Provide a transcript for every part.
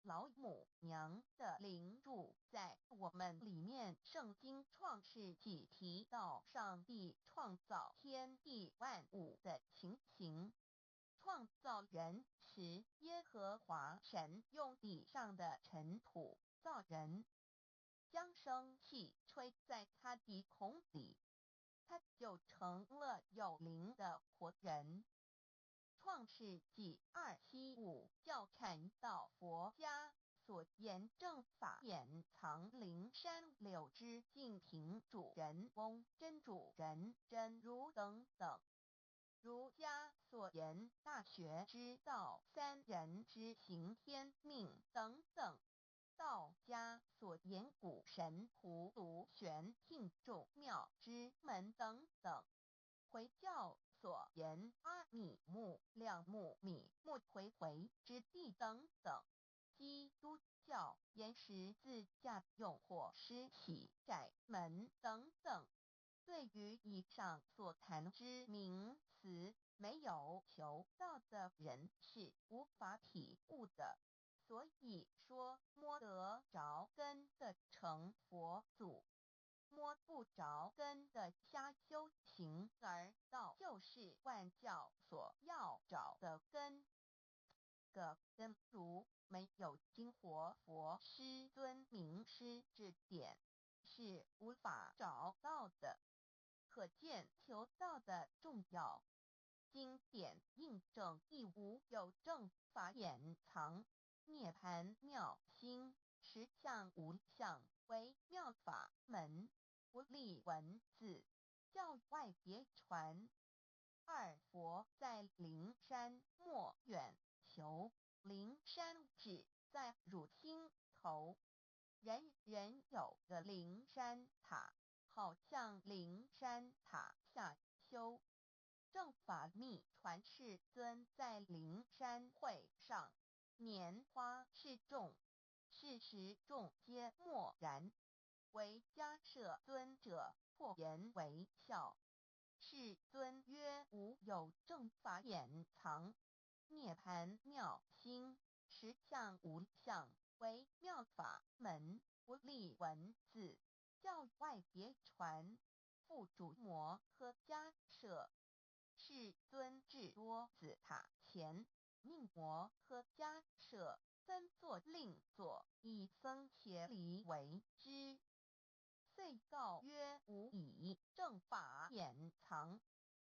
老母娘的灵住在我们里面。圣经创世纪提到上帝创造天地万物的情形。创造人时，耶和华神用地上的尘土造人，将生气吹在他的孔里，他就成了有灵的活人。创世纪275教阐到佛家所言正法掩藏灵山柳之净瓶主人翁真主人真如等等。儒家所言大学之道三人之行天命等等。道家所言古神荼毒玄牝众妙之门等等。回教所言阿米木亮木米木回回之地等等。基督教言十字架用或施洗窄门等等。对于以上所谈之名词，没有求道的人是无法体悟的。所以说摸得着根的成佛祖，摸不着根的瞎修行而道，就是万教所要找的根。个根如没有经活佛师尊名师指点，是无法找到的。可见求道的重要。经典印证亦无有正法掩藏，涅盘妙心，实相无相，为妙法门，无立文字，教外别传。二佛在灵山莫远求，灵山只在汝心头。人人有个灵山塔，好像灵山塔下修。正法密传世尊在灵山会上拈花示众，事实众皆默然，唯迦摄尊者破颜为笑。世尊曰：无有正法掩藏，涅盘妙心，实相无相，为妙法门，无立文字，教外别传。复主摩诃迦摄。世尊至多子塔前，命摩诃迦摄分作另作，以僧伽梨为之。遂告曰：吾以正法掩藏，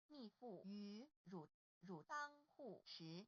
逆复于汝，汝当护持。